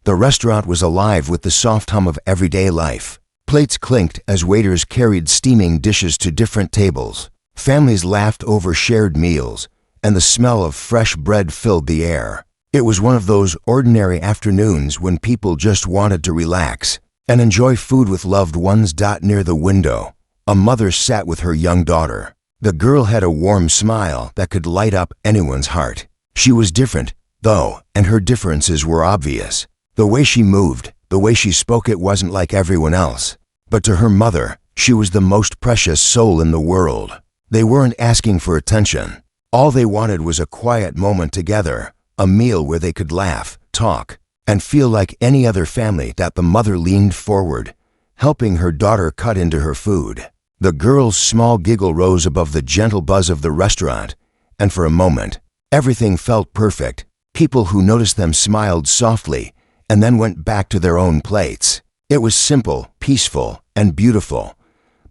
The restaurant was alive with the soft hum of everyday life. Plates clinked as waiters carried steaming dishes to different tables. Families laughed over shared meals, and the smell of fresh bread filled the air. It was one of those ordinary afternoons when people just wanted to relax and enjoy food with loved ones. Near the window, a mother sat with her young daughter. The girl had a warm smile that could light up anyone's heart. She was different, though, and her differences were obvious. The way she moved, the way she spoke, it wasn't like everyone else. But to her mother, she was the most precious soul in the world. They weren't asking for attention. All they wanted was a quiet moment together, a meal where they could laugh, talk, and feel like any other family. The mother leaned forward, helping her daughter cut into her food. The girl's small giggle rose above the gentle buzz of the restaurant, and for a moment, everything felt perfect. People who noticed them smiled softly and then went back to their own plates. It was simple, peaceful, and beautiful.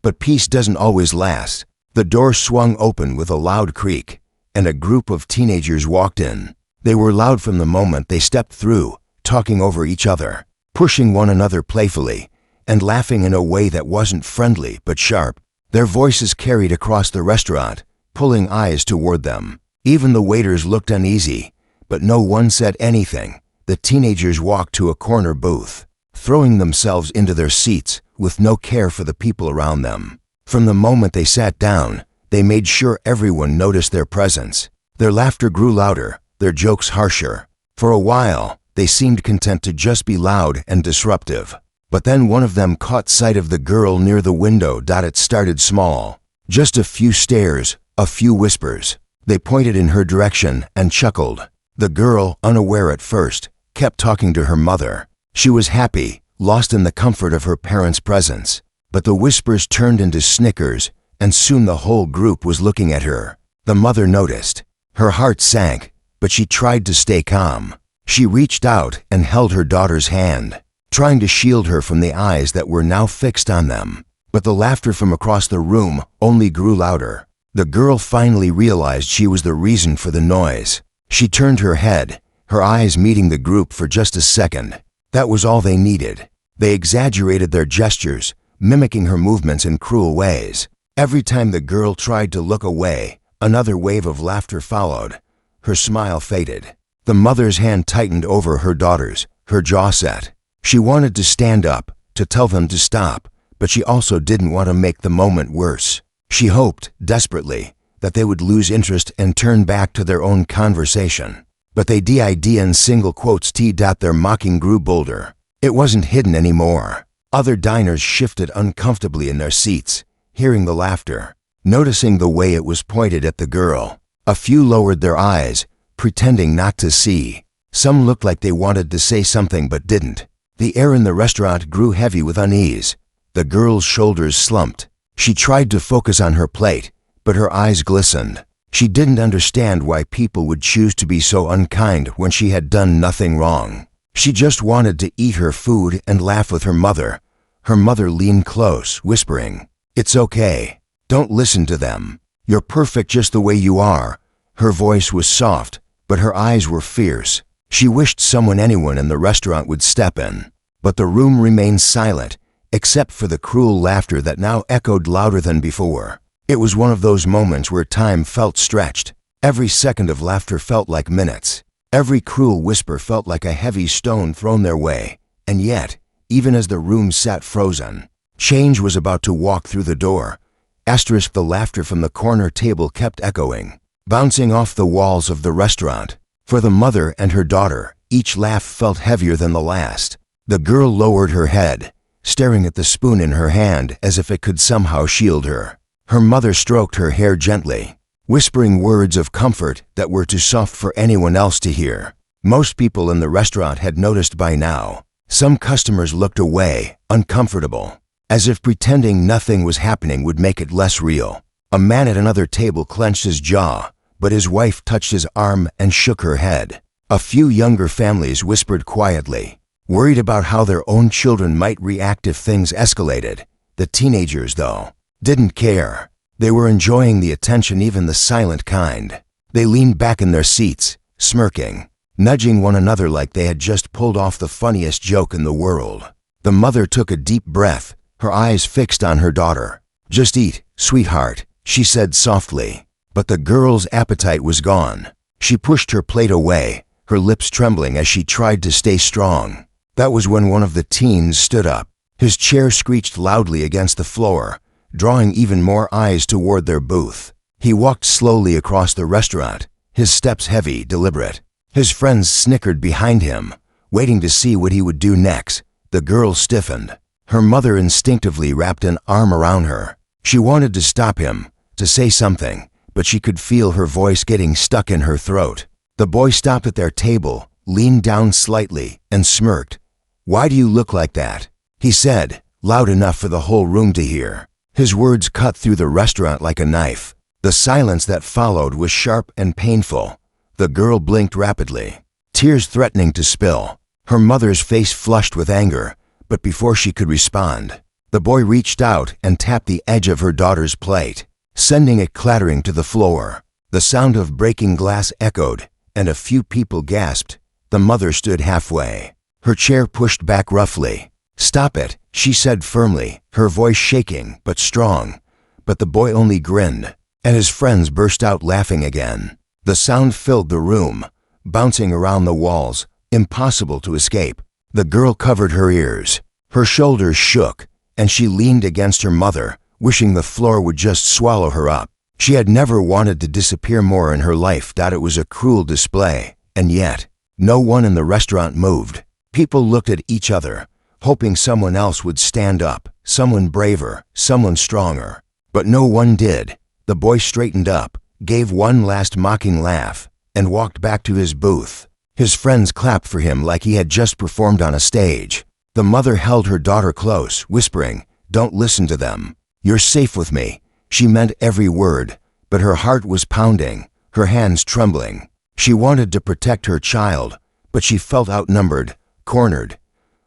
But peace doesn't always last. The door swung open with a loud creak, and a group of teenagers walked in. They were loud from the moment they stepped through, talking over each other, pushing one another playfully, and laughing in a way that wasn't friendly but sharp. Their voices carried across the restaurant, pulling eyes toward them. Even the waiters looked uneasy, but no one said anything. The teenagers walked to a corner booth, throwing themselves into their seats with no care for the people around them. From the moment they sat down, they made sure everyone noticed their presence. Their laughter grew louder, their jokes harsher. For a while, they seemed content to just be loud and disruptive. But then one of them caught sight of the girl near the window. It started small. Just a few stares, a few whispers. They pointed in her direction and chuckled. The girl, unaware at first, kept talking to her mother. She was happy, lost in the comfort of her parents' presence. But the whispers turned into snickers, and soon the whole group was looking at her. The mother noticed. Her heart sank, but she tried to stay calm. She reached out and held her daughter's hand, trying to shield her from the eyes that were now fixed on them. But the laughter from across the room only grew louder. The girl finally realized she was the reason for the noise. She turned her head, her eyes meeting the group for just a second. That was all they needed. They exaggerated their gestures, mimicking her movements in cruel ways. Every time the girl tried to look away, another wave of laughter followed. Her smile faded. The mother's hand tightened over her daughter's, her jaw set. She wanted to stand up, to tell them to stop, but she also didn't want to make the moment worse. She hoped, desperately, that they would lose interest and turn back to their own conversation. But they did in single quotes t. Their mocking grew bolder. It wasn't hidden anymore. Other diners shifted uncomfortably in their seats, hearing the laughter, noticing the way it was pointed at the girl. A few lowered their eyes, pretending not to see. Some looked like they wanted to say something but didn't. The air in the restaurant grew heavy with unease. The girl's shoulders slumped. She tried to focus on her plate, but her eyes glistened. She didn't understand why people would choose to be so unkind when she had done nothing wrong. She just wanted to eat her food and laugh with her mother. Her mother leaned close, whispering, "It's okay. Don't listen to them. You're perfect just the way you are." Her voice was soft, but her eyes were fierce. She wished anyone in the restaurant would step in. But the room remained silent, except for the cruel laughter that now echoed louder than before. It was one of those moments where time felt stretched. Every second of laughter felt like minutes. Every cruel whisper felt like a heavy stone thrown their way. And yet, even as the room sat frozen, change was about to walk through the door. The laughter from the corner table kept echoing, bouncing off the walls of the restaurant. For the mother and her daughter, each laugh felt heavier than the last. The girl lowered her head, staring at the spoon in her hand as if it could somehow shield her. Her mother stroked her hair gently, whispering words of comfort that were too soft for anyone else to hear. Most people in the restaurant had noticed by now. Some customers looked away, uncomfortable, as if pretending nothing was happening would make it less real. A man at another table clenched his jaw, but his wife touched his arm and shook her head. A few younger families whispered quietly, worried about how their own children might react if things escalated. The teenagers, though, didn't care. They were enjoying the attention, even the silent kind. They leaned back in their seats, smirking, nudging one another like they had just pulled off the funniest joke in the world. The mother took a deep breath, her eyes fixed on her daughter. "Just eat, sweetheart," she said softly. But the girl's appetite was gone. She pushed her plate away, her lips trembling as she tried to stay strong. That was when one of the teens stood up. His chair screeched loudly against the floor, drawing even more eyes toward their booth. He walked slowly across the restaurant, his steps heavy, deliberate. His friends snickered behind him, waiting to see what he would do next. The girl stiffened. Her mother instinctively wrapped an arm around her. She wanted to stop him, to say something, but she could feel her voice getting stuck in her throat. The boy stopped at their table, leaned down slightly, and smirked. "Why do you look like that?" he said, loud enough for the whole room to hear. His words cut through the restaurant like a knife. The silence that followed was sharp and painful. The girl blinked rapidly, tears threatening to spill. Her mother's face flushed with anger, but before she could respond, the boy reached out and tapped the edge of her daughter's plate, sending it clattering to the floor. The sound of breaking glass echoed, and a few people gasped. The mother stood halfway, her chair pushed back roughly. "Stop it," she said firmly, her voice shaking but strong. But the boy only grinned, and his friends burst out laughing again. The sound filled the room, bouncing around the walls, impossible to escape. The girl covered her ears. Her shoulders shook, and she leaned against her mother, wishing the floor would just swallow her up. She had never wanted to disappear more in her life. It was a cruel display, and yet, no one in the restaurant moved. People looked at each other, hoping someone else would stand up, someone braver, someone stronger. But no one did. The boy straightened up, gave one last mocking laugh, and walked back to his booth. His friends clapped for him like he had just performed on a stage. The mother held her daughter close, whispering, "Don't listen to them. You're safe with me." She meant every word, but her heart was pounding, her hands trembling. She wanted to protect her child, but she felt outnumbered, cornered.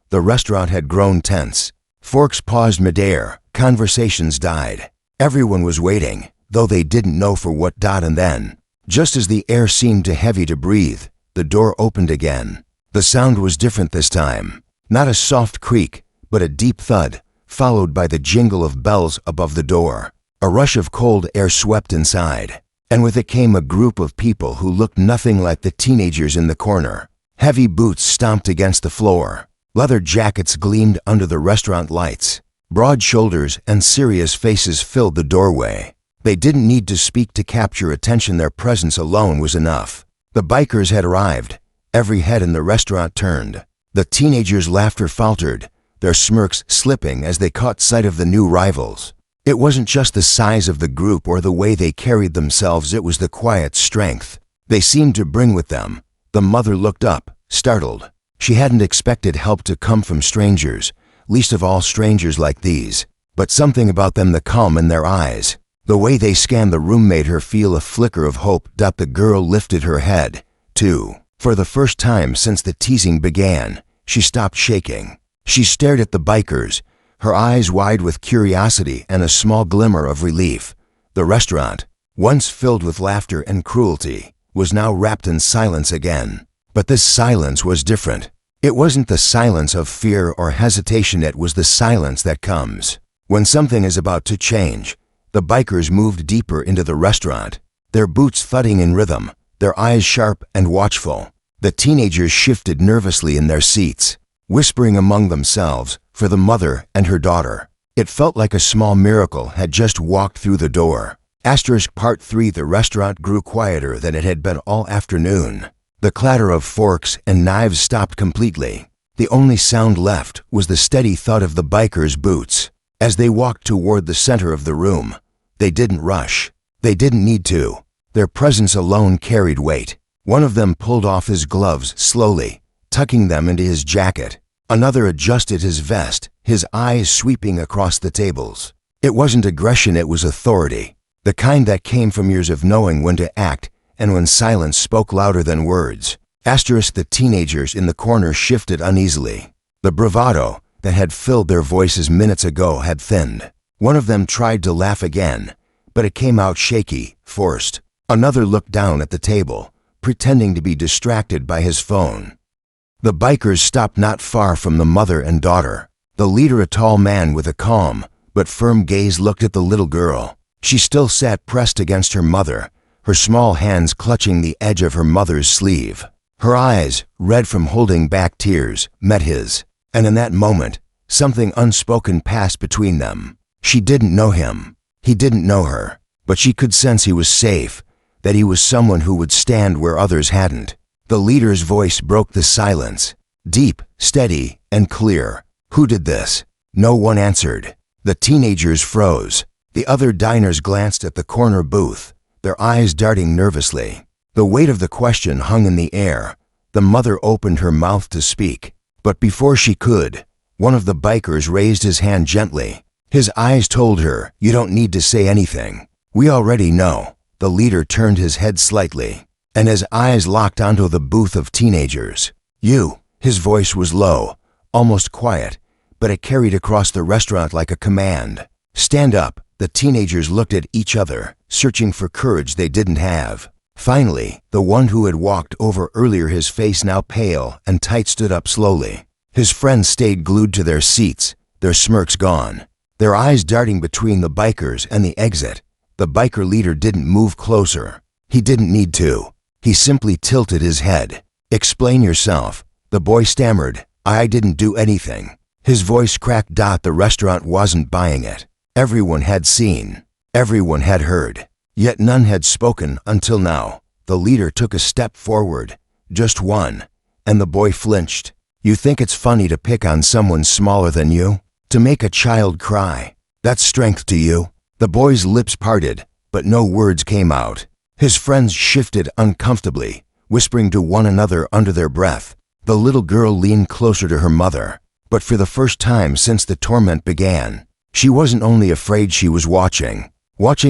The restaurant had grown tense. Forks paused midair, conversations died. Everyone was waiting, though they didn't know for what. And then, just as the air seemed too heavy to breathe, the door opened again. The sound was different this time. Not a soft creak, but a deep thud, followed by the jingle of bells above the door. A rush of cold air swept inside, and with it came a group of people who looked nothing like the teenagers in the corner. Heavy boots stomped against the floor. Leather jackets gleamed under the restaurant lights. Broad shoulders and serious faces filled the doorway. They didn't need to speak to capture attention. Their presence alone was enough. The bikers had arrived. Every head in the restaurant turned. The teenagers' laughter faltered, their smirks slipping as they caught sight of the new rivals. It wasn't just the size of the group or the way they carried themselves, it was the quiet strength they seemed to bring with them. The mother looked up, startled. She hadn't expected help to come from strangers, least of all strangers like these. But something about them, the calm in their eyes, the way they scanned the room, made her feel a flicker of hope. The girl lifted her head, too. For the first time since the teasing began, she stopped shaking. She stared at the bikers, her eyes wide with curiosity and a small glimmer of relief. The restaurant, once filled with laughter and cruelty, was now wrapped in silence again. But this silence was different. It wasn't the silence of fear or hesitation, it was the silence that comes when something is about to change. The bikers moved deeper into the restaurant, their boots thudding in rhythm, their eyes sharp and watchful. The teenagers shifted nervously in their seats, whispering among themselves for the mother and her daughter. It felt like a small miracle had just walked through the door. Part 3. The restaurant grew quieter than it had been all afternoon. The clatter of forks and knives stopped completely. The only sound left was the steady thud of the bikers' boots. As they walked toward the center of the room, they didn't rush. They didn't need to. Their presence alone carried weight. One of them pulled off his gloves slowly, tucking them into his jacket. Another adjusted his vest, his eyes sweeping across the tables. It wasn't aggression, it was authority. The kind that came from years of knowing when to act and when silence spoke louder than words. The teenagers in the corner shifted uneasily. The bravado that had filled their voices minutes ago had thinned. One of them tried to laugh again, but it came out shaky, forced. Another looked down at the table, pretending to be distracted by his phone. The bikers stopped not far from the mother and daughter. The leader, a tall man with a calm but firm gaze, looked at the little girl. She still sat pressed against her mother, her small hands clutching the edge of her mother's sleeve. Her eyes, red from holding back tears, met his, and in that moment, something unspoken passed between them. She didn't know him. He didn't know her, but she could sense he was safe, that he was someone who would stand where others hadn't. The leader's voice broke the silence, deep, steady, and clear. Who did this? No one answered. The teenagers froze. The other diners glanced at the corner booth, their eyes darting nervously. The weight of the question hung in the air. The mother opened her mouth to speak, but before she could, one of the bikers raised his hand gently. His eyes told her, "You don't need to say anything. We already know." The leader turned his head slightly, and his eyes locked onto the booth of teenagers. "You." His voice was low, almost quiet, but it carried across the restaurant like a command. "Stand up." The teenagers looked at each other, searching for courage they didn't have. Finally, the one who had walked over earlier, his face now pale and tight, stood up slowly. His friends stayed glued to their seats, their smirks gone, their eyes darting between the bikers and the exit. The biker leader didn't move closer. He didn't need to. He simply tilted his head. "Explain yourself." The boy stammered. I didn't do anything." His voice cracked. The restaurant wasn't buying it. Everyone had seen. Everyone had heard. Yet none had spoken until now. The leader took a step forward. Just one. And the boy flinched. "You think it's funny to pick on someone smaller than you? To make a child cry? That's strength to you?" The boy's lips parted, but no words came out. His friends shifted uncomfortably, whispering to one another under their breath. The little girl leaned closer to her mother, but for the first time since the torment began, she wasn't only afraid, she was watching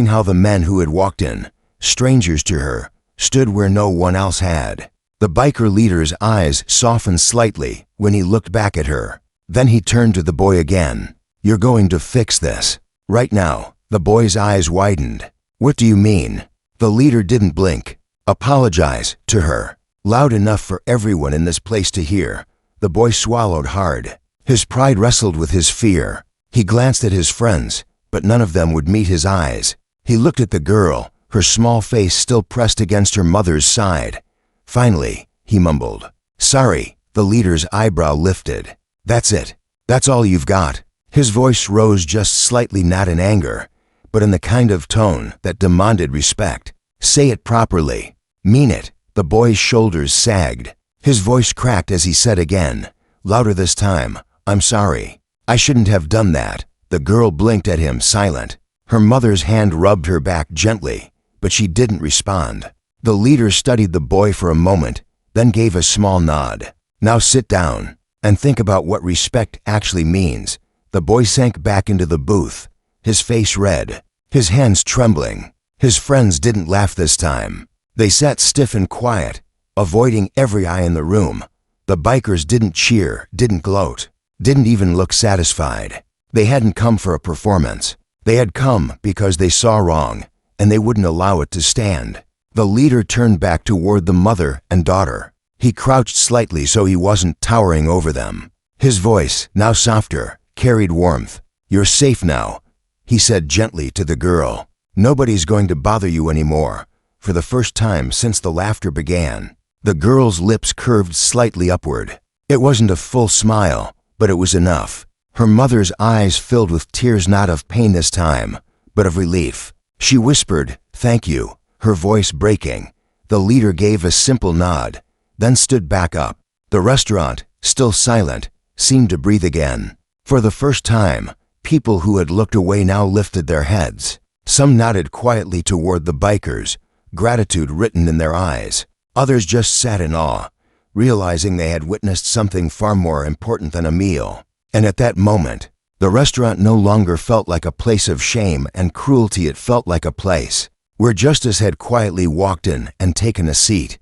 how the men who had walked in, strangers to her, stood where no one else had. The biker leader's eyes softened slightly when he looked back at her. Then he turned to the boy again. "You're going to fix this right now." The boy's eyes widened. "What do you mean?" The leader didn't blink. "Apologize to her, loud enough for everyone in this place to hear." The boy swallowed hard. His pride wrestled with his fear. He glanced at his friends, but none of them would meet his eyes. He looked at the girl, her small face still pressed against her mother's side. Finally, he mumbled, "Sorry." The leader's eyebrow lifted. "That's it? That's all you've got?" His voice rose just slightly, not in anger, but in the kind of tone that demanded respect. "Say it properly. Mean it." The boy's shoulders sagged. His voice cracked as he said again, louder this time, "I'm sorry. I shouldn't have done that." The girl blinked at him, silent. Her mother's hand rubbed her back gently, but she didn't respond. The leader studied the boy for a moment, then gave a small nod. "Now sit down and think about what respect actually means." The boy sank back into the booth, his face red, his hands trembling. His friends didn't laugh this time. They sat stiff and quiet, avoiding every eye in the room. The bikers didn't cheer, didn't gloat, didn't even look satisfied. They hadn't come for a performance. They had come because they saw wrong, and they wouldn't allow it to stand. The leader turned back toward the mother and daughter. He crouched slightly so he wasn't towering over them. His voice, now softer, carried warmth. "You're safe now," he said gently to the girl. "Nobody's going to bother you anymore." For the first time since the laughter began, the girl's lips curved slightly upward. It wasn't a full smile, but it was enough. Her mother's eyes filled with tears, not of pain this time, but of relief. She whispered, "Thank you," her voice breaking. The leader gave a simple nod, then stood back up. The restaurant, still silent, seemed to breathe again. For the first time, people who had looked away now lifted their heads. Some nodded quietly toward the bikers, gratitude written in their eyes. Others just sat in awe, realizing they had witnessed something far more important than a meal. And at that moment, the restaurant no longer felt like a place of shame and cruelty. It felt like a place where justice had quietly walked in and taken a seat.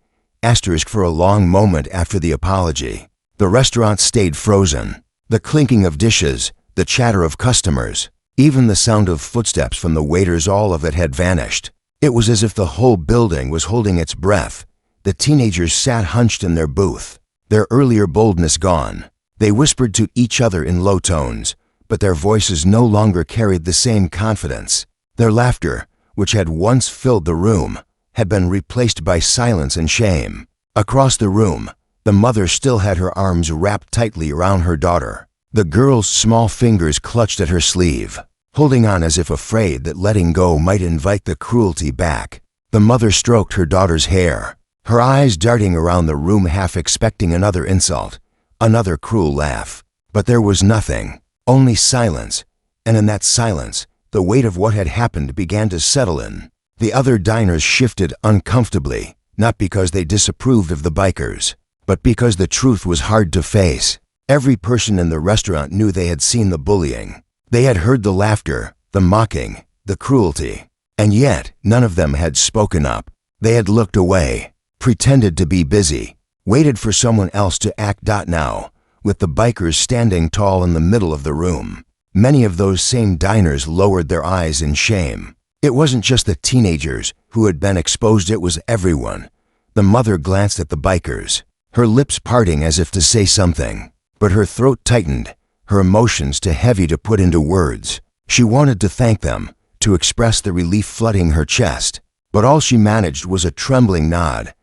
For a long moment after the apology, the restaurant stayed frozen. The clinking of dishes, the chatter of customers, even the sound of footsteps from the waiters, all of it had vanished. It was as if the whole building was holding its breath, The teenagers sat hunched in their booth, their earlier boldness gone. They whispered to each other in low tones, but their voices no longer carried the same confidence. Their laughter, which had once filled the room, had been replaced by silence and shame. Across the room, the mother still had her arms wrapped tightly around her daughter. The girl's small fingers clutched at her sleeve, holding on as if afraid that letting go might invite the cruelty back. The mother stroked her daughter's hair, her eyes darting around the room, half expecting another insult, another cruel laugh. But there was nothing, only silence, and in that silence, the weight of what had happened began to settle in. The other diners shifted uncomfortably, not because they disapproved of the bikers, but because the truth was hard to face. Every person in the restaurant knew they had seen the bullying. They had heard the laughter, the mocking, the cruelty, and yet none of them had spoken up. They had looked away, pretended to be busy, waited for someone else to act. Now, with the bikers standing tall in the middle of the room, many of those same diners lowered their eyes in shame. It wasn't just the teenagers who had been exposed, it was everyone. The mother glanced at the bikers, her lips parting as if to say something, but her throat tightened, her emotions too heavy to put into words. She wanted to thank them, to express the relief flooding her chest, but all she managed was a trembling nod.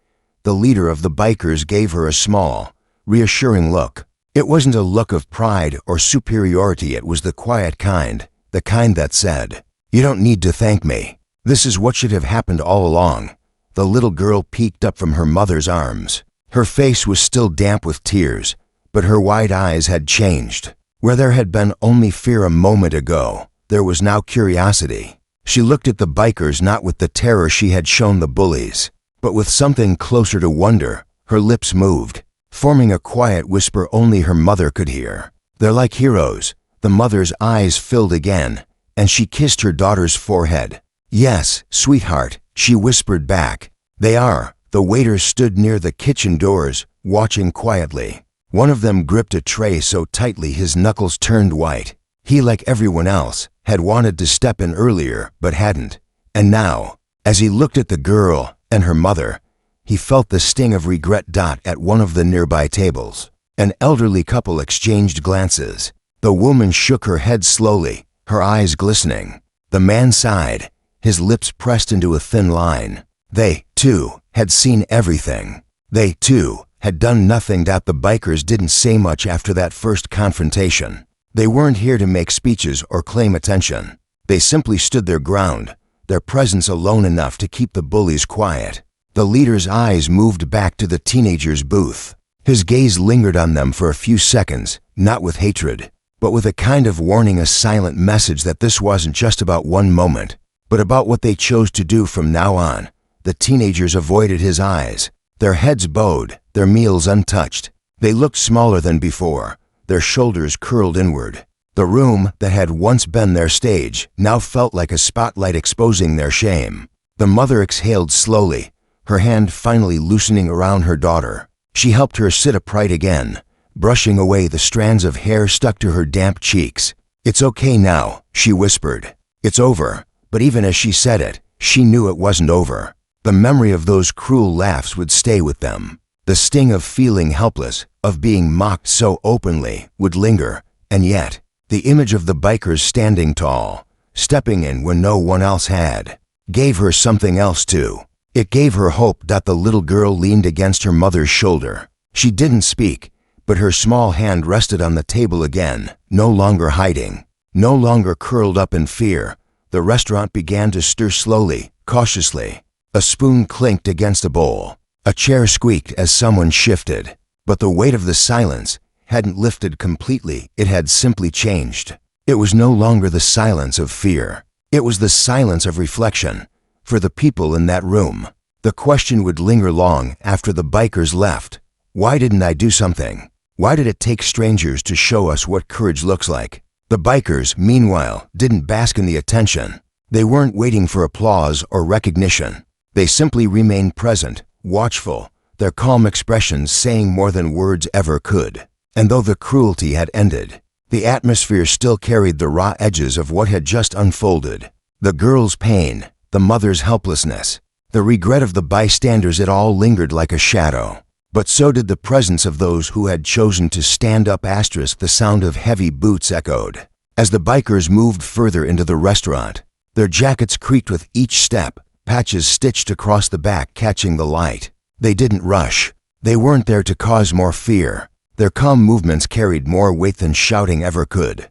The leader of the bikers gave her a small, reassuring look. It wasn't a look of pride or superiority, it was the quiet kind, the kind that said, "You don't need to thank me. This is what should have happened all along." The little girl peeked up from her mother's arms. Her face was still damp with tears, but her wide eyes had changed. Where there had been only fear a moment ago, there was now curiosity. She looked at the bikers not with the terror she had shown the bullies, but with something closer to wonder. Her lips moved, forming a quiet whisper only her mother could hear. "They're like heroes." The mother's eyes filled again, and she kissed her daughter's forehead. "Yes, sweetheart," she whispered back. "They are." The waiters stood near the kitchen doors, watching quietly. One of them gripped a tray so tightly his knuckles turned white. He, like everyone else, had wanted to step in earlier, but hadn't. And now, as he looked at the girl and her mother, he felt the sting of regret. At one of the nearby tables, an elderly couple exchanged glances. The woman shook her head slowly, her eyes glistening. The man sighed, his lips pressed into a thin line. They, too, had seen everything. They, too, had done nothing. The bikers didn't say much after that first confrontation. They weren't here to make speeches or claim attention. They simply stood their ground, their presence alone enough to keep the bullies quiet. The leader's eyes moved back to the teenager's booth. His gaze lingered on them for a few seconds, not with hatred, but with a kind of warning, a silent message that this wasn't just about one moment, but about what they chose to do from now on. The teenagers avoided his eyes, their heads bowed, their meals untouched. They looked smaller than before, their shoulders curled inward. The room that had once been their stage now felt like a spotlight exposing their shame. The mother exhaled slowly, her hand finally loosening around her daughter. She helped her sit upright again, brushing away the strands of hair stuck to her damp cheeks. "It's okay now," she whispered. "It's over." But even as she said it, she knew it wasn't over. The memory of those cruel laughs would stay with them. The sting of feeling helpless, of being mocked so openly, would linger. And yet, the image of the bikers standing tall, stepping in when no one else had, gave her something else too. It gave her hope. The little girl leaned against her mother's shoulder. She didn't speak, but her small hand rested on the table again, no longer hiding, no longer curled up in fear. The restaurant began to stir slowly, cautiously. A spoon clinked against a bowl. A chair squeaked as someone shifted. But the weight of the silence hadn't lifted completely, it had simply changed. It was no longer the silence of fear. It was the silence of reflection. For the people in that room, the question would linger long after the bikers left. Why didn't I do something? Why did it take strangers to show us what courage looks like? The bikers, meanwhile, didn't bask in the attention. They weren't waiting for applause or recognition. They simply remained present, watchful, their calm expressions saying more than words ever could. And though the cruelty had ended, the atmosphere still carried the raw edges of what had just unfolded. The girl's pain, the mother's helplessness, The regret of the bystanders, it all lingered like a shadow. But so did the presence of those who had chosen to stand up. The sound of heavy boots echoed. As the bikers moved further into the restaurant, their jackets creaked with each step, patches stitched across the back catching the light. They didn't rush. They weren't there to cause more fear. Their calm movements carried more weight than shouting ever could.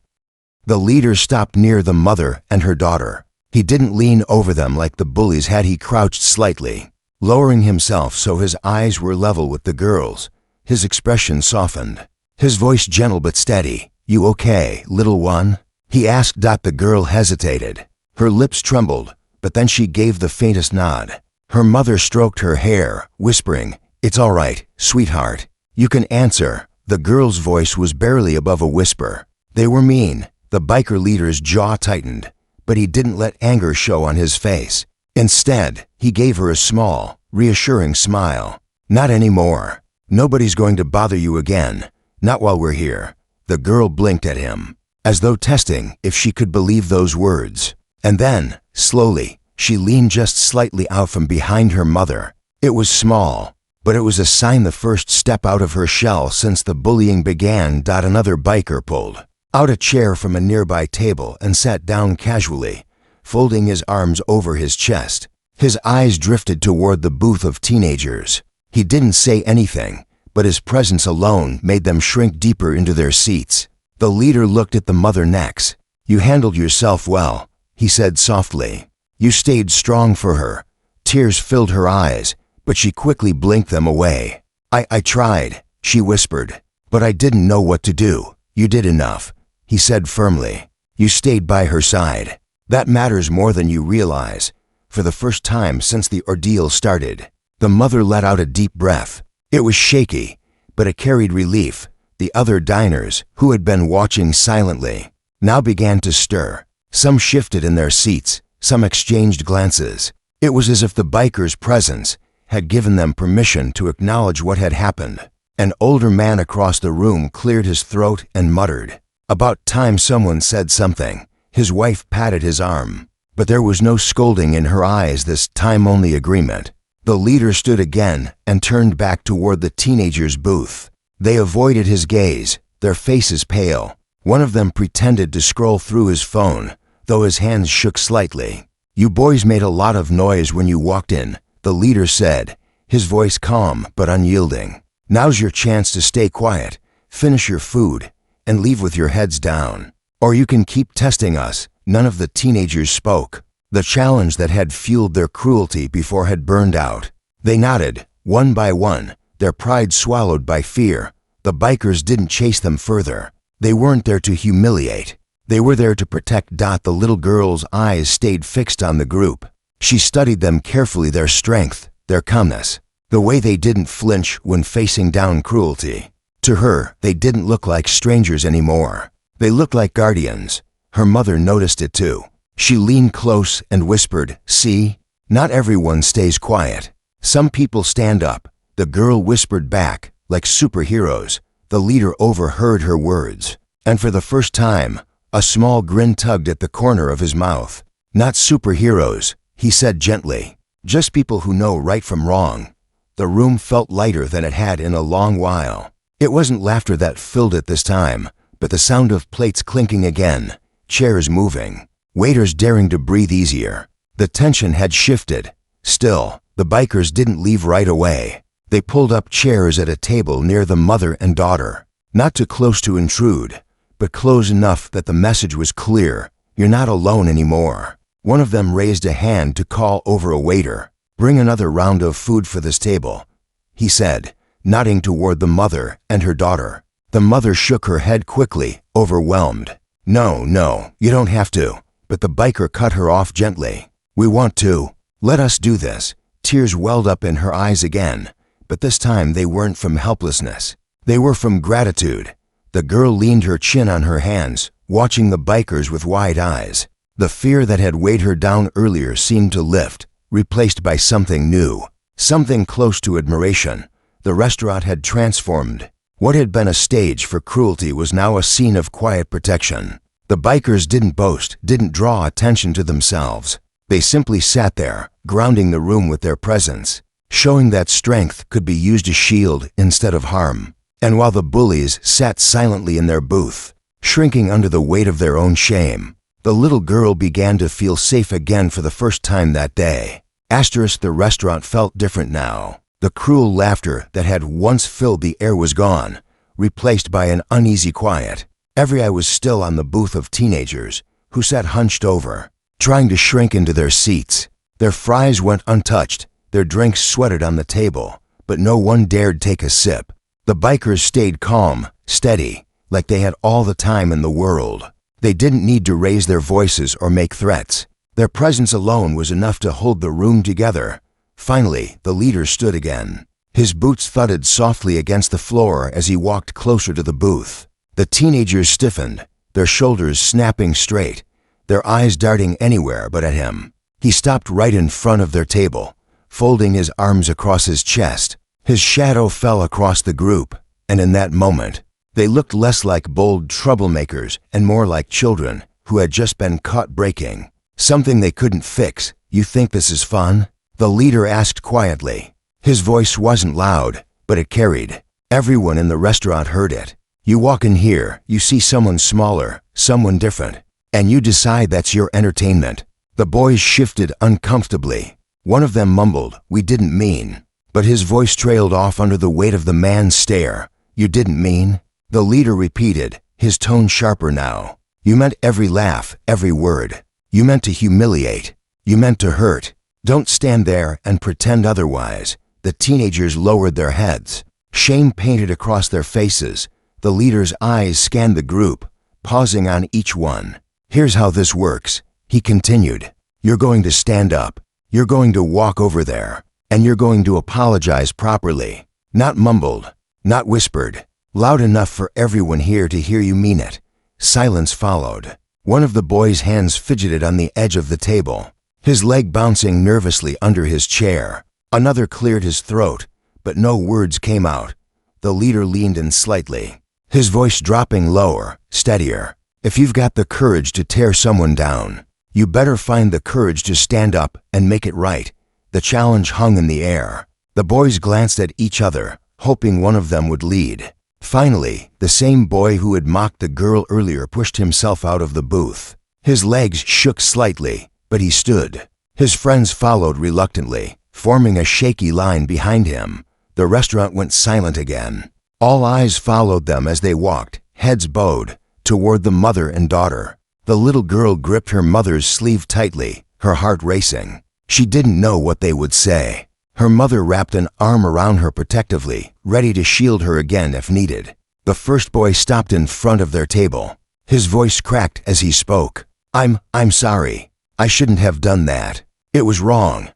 The leader stopped near the mother and her daughter. He didn't lean over them like the bullies had. He crouched slightly, lowering himself so his eyes were level with the girls. His expression softened, his voice gentle but steady. "You okay, little one?" he asked. The girl hesitated. Her lips trembled, but then she gave the faintest nod. Her mother stroked her hair, whispering, "It's all right, sweetheart. You can answer." The girl's voice was barely above a whisper. They were mean. The biker leader's jaw tightened, but he didn't let anger show on his face. Instead, he gave her a small, reassuring smile. "Not anymore. Nobody's going to bother you again. Not while we're here." The girl blinked at him, as though testing if she could believe those words. And then, slowly, she leaned just slightly out from behind her mother. It was small, but it was a sign, the first step out of her shell since the bullying began. Another biker pulled out a chair from a nearby table and sat down casually, folding his arms over his chest. His eyes drifted toward the booth of teenagers. He didn't say anything, but his presence alone made them shrink deeper into their seats. The leader looked at the mother next. "You handled yourself well," he said softly. "You stayed strong for her." Tears filled her eyes, but she quickly blinked them away. I tried," she whispered, "but I didn't know what to do." "You did enough," he said firmly. "You stayed by her side. That matters more than you realize." For the first time since the ordeal started, the mother let out a deep breath. It was shaky, but it carried relief. The other diners, who had been watching silently, now began to stir. Some shifted in their seats, some exchanged glances. It was as if the biker's presence had given them permission to acknowledge what had happened. An older man across the room cleared his throat and muttered, "About time someone said something." His wife patted his arm, but there was no scolding in her eyes this time, only agreement. The leader stood again and turned back toward the teenagers' booth. They avoided his gaze, their faces pale. One of them pretended to scroll through his phone, though his hands shook slightly. "You boys made a lot of noise when you walked in," the leader said, his voice calm but unyielding. "Now's your chance to stay quiet, finish your food, and leave with your heads down. Or you can keep testing us." None of the teenagers spoke. The challenge that had fueled their cruelty before had burned out. They nodded, one by one, their pride swallowed by fear. The bikers didn't chase them further. They weren't there to humiliate. They were there to protect. The little girl's eyes stayed fixed on the group. She studied them carefully, their strength, their calmness, the way they didn't flinch when facing down cruelty. To her, they didn't look like strangers anymore. They looked like guardians. Her mother noticed it too. She leaned close and whispered, "See? Not everyone stays quiet. Some people stand up." The girl whispered back, "Like superheroes." The leader overheard her words, and for the first time, a small grin tugged at the corner of his mouth. "Not superheroes," he said gently. "Just people who know right from wrong." The room felt lighter than it had in a long while. It wasn't laughter that filled it this time, but the sound of plates clinking again, chairs moving, waiters daring to breathe easier. The tension had shifted. Still, the bikers didn't leave right away. They pulled up chairs at a table near the mother and daughter, not too close to intrude, but close enough that the message was clear: "You're not alone anymore." One of them raised a hand to call over a waiter. "Bring another round of food for this table," he said, nodding toward the mother and her daughter. The mother shook her head quickly, overwhelmed. No, you don't have to." But the biker cut her off gently. "We want to. Let us do this." Tears welled up in her eyes again, but this time they weren't from helplessness. They were from gratitude. The girl leaned her chin on her hands, watching the bikers with wide eyes. The fear that had weighed her down earlier seemed to lift, replaced by something new, something close to admiration. The restaurant had transformed. What had been a stage for cruelty was now a scene of quiet protection. The bikers didn't boast, didn't draw attention to themselves. They simply sat there, grounding the room with their presence, showing that strength could be used as shield instead of harm. And while the bullies sat silently in their booth, shrinking under the weight of their own shame, the little girl began to feel safe again for the first time that day. The restaurant felt different now. The cruel laughter that had once filled the air was gone, replaced by an uneasy quiet. Every eye was still on the booth of teenagers, who sat hunched over, trying to shrink into their seats. Their fries went untouched, their drinks sweated on the table, but no one dared take a sip. The bikers stayed calm, steady, like they had all the time in the world. They didn't need to raise their voices or make threats. Their presence alone was enough to hold the room together. Finally, the leader stood again. His boots thudded softly against the floor as he walked closer to the booth. The teenagers stiffened, their shoulders snapping straight, their eyes darting anywhere but at him. He stopped right in front of their table, folding his arms across his chest. His shadow fell across the group, and in that moment, they looked less like bold troublemakers and more like children who had just been caught breaking something they couldn't fix. "You think this is fun?" the leader asked quietly. His voice wasn't loud, but it carried. Everyone in the restaurant heard it. "You walk in here, you see someone smaller, someone different, and you decide that's your entertainment." The boys shifted uncomfortably. One of them mumbled, "We didn't mean," but his voice trailed off under the weight of the man's stare. "You didn't mean?" The leader repeated, his tone sharper now. "You meant every laugh, every word. You meant to humiliate. You meant to hurt. Don't stand there and pretend otherwise." The teenagers lowered their heads. Shame painted across their faces. The leader's eyes scanned the group, pausing on each one. "Here's how this works," he continued. "You're going to stand up. You're going to walk over there. And you're going to apologize properly. Not mumbled, not whispered. Loud enough for everyone here to hear you mean it." Silence followed. One of the boys' hands fidgeted on the edge of the table, his leg bouncing nervously under his chair. Another cleared his throat, but no words came out. The leader leaned in slightly, his voice dropping lower, steadier. "If you've got the courage to tear someone down, you better find the courage to stand up and make it right." The challenge hung in the air. The boys glanced at each other, hoping one of them would lead. Finally, the same boy who had mocked the girl earlier pushed himself out of the booth. His legs shook slightly, but he stood. His friends followed reluctantly, forming a shaky line behind him. The restaurant went silent again. All eyes followed them as they walked, heads bowed, toward the mother and daughter. The little girl gripped her mother's sleeve tightly, her heart racing. She didn't know what they would say. Her mother wrapped an arm around her protectively, ready to shield her again if needed. The first boy stopped in front of their table. His voice cracked as he spoke. I'm sorry. I shouldn't have done that. It was wrong."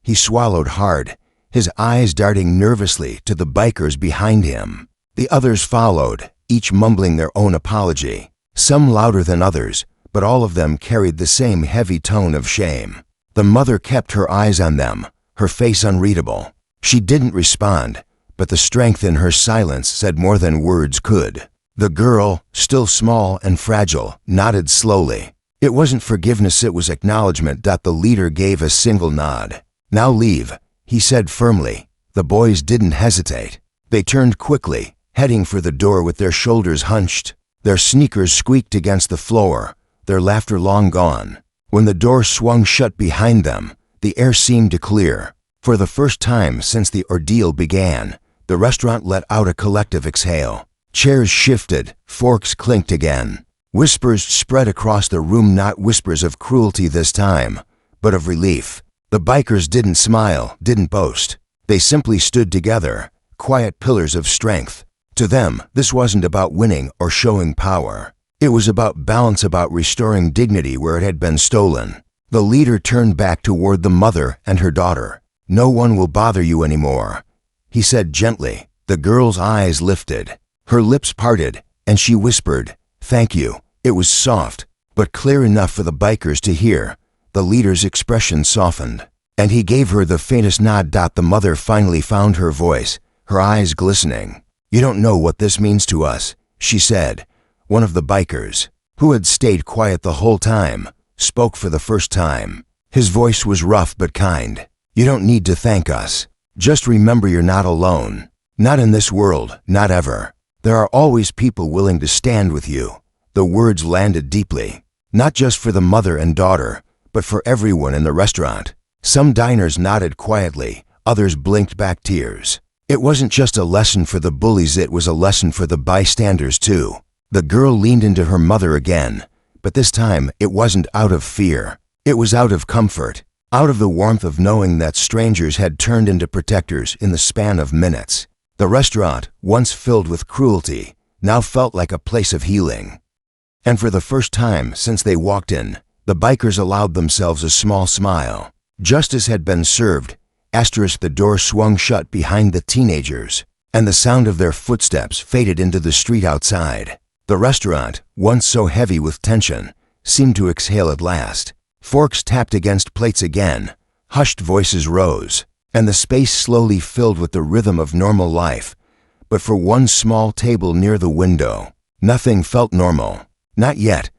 He swallowed hard, his eyes darting nervously to the bikers behind him. The others followed, each mumbling their own apology, some louder than others, but all of them carried the same heavy tone of shame. The mother kept her eyes on them, her face unreadable. She didn't respond, but the strength in her silence said more than words could. The girl, still small and fragile, nodded slowly. It wasn't forgiveness, it was acknowledgement. The leader gave a single nod. "Now leave," he said firmly. The boys didn't hesitate. They turned quickly, heading for the door with their shoulders hunched. Their sneakers squeaked against the floor, their laughter long gone. When the door swung shut behind them, the air seemed to clear. For the first time since the ordeal began, the restaurant let out a collective exhale. Chairs shifted, forks clinked again. Whispers spread across the room, not whispers of cruelty this time, but of relief. The bikers didn't smile, didn't boast. They simply stood together, quiet pillars of strength. To them, this wasn't about winning or showing power. It was about balance, about restoring dignity where it had been stolen. The leader turned back toward the mother and her daughter. "No one will bother you anymore," he said gently. The girl's eyes lifted. Her lips parted, and she whispered, "Thank you." It was soft, but clear enough for the bikers to hear. The leader's expression softened, and he gave her the faintest nod. The mother finally found her voice, her eyes glistening. "You don't know what this means to us," she said. One of the bikers, who had stayed quiet the whole time, spoke for the first time. His voice was rough but kind. "You don't need to thank us. Just remember you're not alone. Not in this world, not ever. There are always people willing to stand with you." The words landed deeply, not just for the mother and daughter, but for everyone in the restaurant. Some diners nodded quietly, others blinked back tears. It wasn't just a lesson for the bullies, it was a lesson for the bystanders too. The girl leaned into her mother again, but this time it wasn't out of fear. It was out of comfort, out of the warmth of knowing that strangers had turned into protectors in the span of minutes. The restaurant, once filled with cruelty, now felt like a place of healing. And for the first time since they walked in, the bikers allowed themselves a small smile. Justice had been served. The door swung shut behind the teenagers, and the sound of their footsteps faded into the street outside. The restaurant, once so heavy with tension, seemed to exhale at last. Forks tapped against plates again, hushed voices rose, and the space slowly filled with the rhythm of normal life. But for one small table near the window, nothing felt normal. Not yet.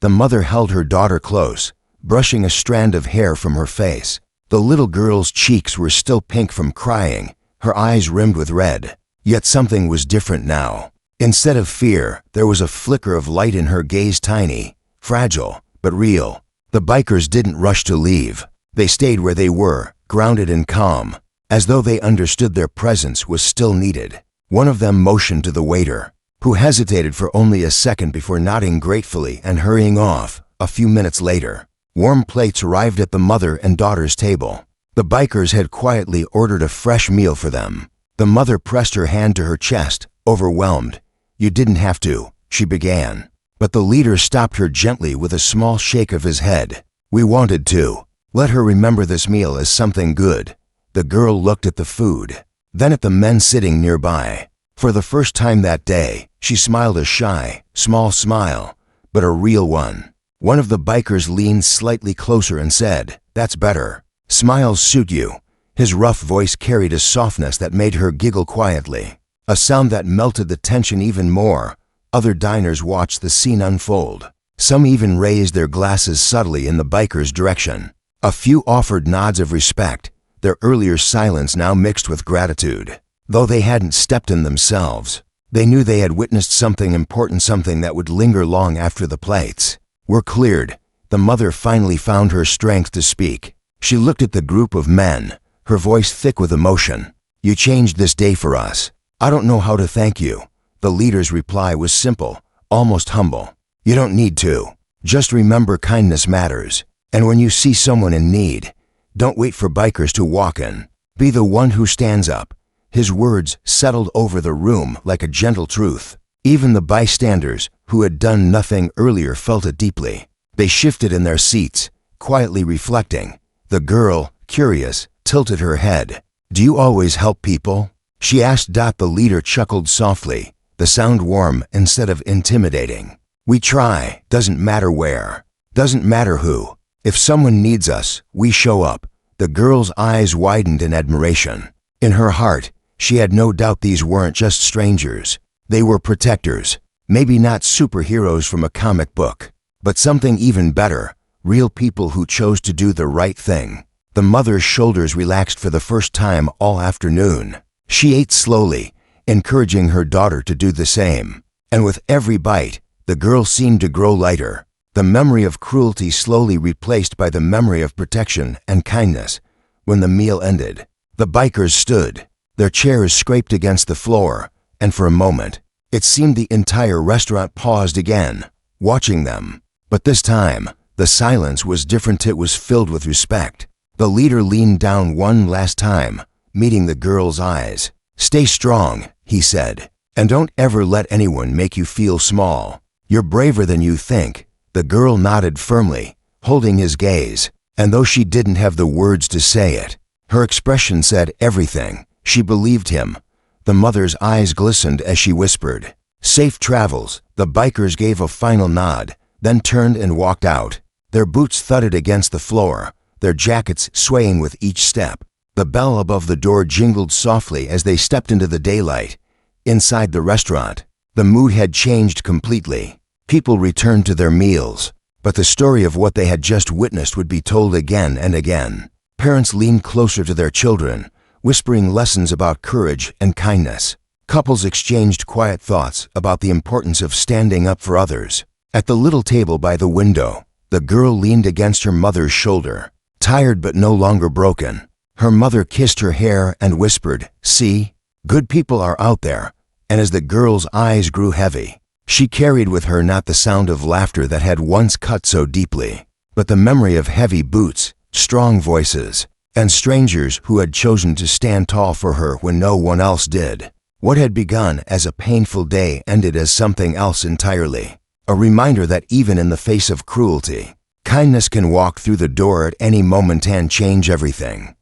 The mother held her daughter close, brushing a strand of hair from her face. The little girl's cheeks were still pink from crying, her eyes rimmed with red. Yet something was different now. Instead of fear, there was a flicker of light in her gaze, tiny, fragile, but real. The bikers didn't rush to leave. They stayed where they were, grounded and calm, as though they understood their presence was still needed. One of them motioned to the waiter, who hesitated for only a second before nodding gratefully and hurrying off. A few minutes later, warm plates arrived at the mother and daughter's table. The bikers had quietly ordered a fresh meal for them. The mother pressed her hand to her chest, overwhelmed. "You didn't have to," she began. But the leader stopped her gently with a small shake of his head. "We wanted to. Let her remember this meal as something good." The girl looked at the food, then at the men sitting nearby. For the first time that day, she smiled a shy, small smile, but a real one. One of the bikers leaned slightly closer and said, "That's better. Smiles suit you." His rough voice carried a softness that made her giggle quietly, a sound that melted the tension even more. Other diners watched the scene unfold. Some even raised their glasses subtly in the bikers' direction. A few offered nods of respect, their earlier silence now mixed with gratitude. Though they hadn't stepped in themselves, they knew they had witnessed something important, something that would linger long after the plates were cleared. The mother finally found her strength to speak. She looked at the group of men, her voice thick with emotion. "You changed this day for us. I don't know how to thank you." The leader's reply was simple, almost humble. "You don't need to. Just remember kindness matters. And when you see someone in need, don't wait for bikers to walk in. Be the one who stands up." His words settled over the room like a gentle truth. Even the bystanders, who had done nothing earlier, felt it deeply. They shifted in their seats, quietly reflecting. The girl, curious, tilted her head. "Do you always help people?" she asked. The leader chuckled softly, the sound warm instead of intimidating. "We try. Doesn't matter where. Doesn't matter who. If someone needs us, we show up." The girl's eyes widened in admiration. In her heart, she had no doubt these weren't just strangers. They were protectors. Maybe not superheroes from a comic book, but something even better, real people who chose to do the right thing. The mother's shoulders relaxed for the first time all afternoon. She ate slowly, encouraging her daughter to do the same. And with every bite, the girl seemed to grow lighter, the memory of cruelty slowly replaced by the memory of protection and kindness. When the meal ended, the bikers stood, their chairs scraped against the floor, and for a moment, it seemed the entire restaurant paused again, watching them. But this time, the silence was different. It was filled with respect. The leader leaned down one last time, meeting the girl's eyes. "Stay strong," he said, "and don't ever let anyone make you feel small. You're braver than you think." The girl nodded firmly, holding his gaze, and though she didn't have the words to say it, her expression said everything. She believed him. The mother's eyes glistened as she whispered, "Safe travels." The bikers gave a final nod, then turned and walked out. Their boots thudded against the floor, their jackets swaying with each step. The bell above the door jingled softly as they stepped into the daylight. Inside the restaurant, the mood had changed completely. People returned to their meals, But the story of what they had just witnessed would be told again and again. Parents leaned closer to their children, whispering lessons about courage and kindness. Couples exchanged quiet thoughts about the importance of standing up for others. At the little table by the window, the girl leaned against her mother's shoulder, tired but no longer broken. Her mother kissed her hair and whispered, "See, good people are out there." And as the girl's eyes grew heavy, she carried with her not the sound of laughter that had once cut so deeply, but the memory of heavy boots, strong voices, and strangers who had chosen to stand tall for her when no one else did. What had begun as a painful day ended as something else entirely. A reminder that even in the face of cruelty, kindness can walk through the door at any moment and change everything.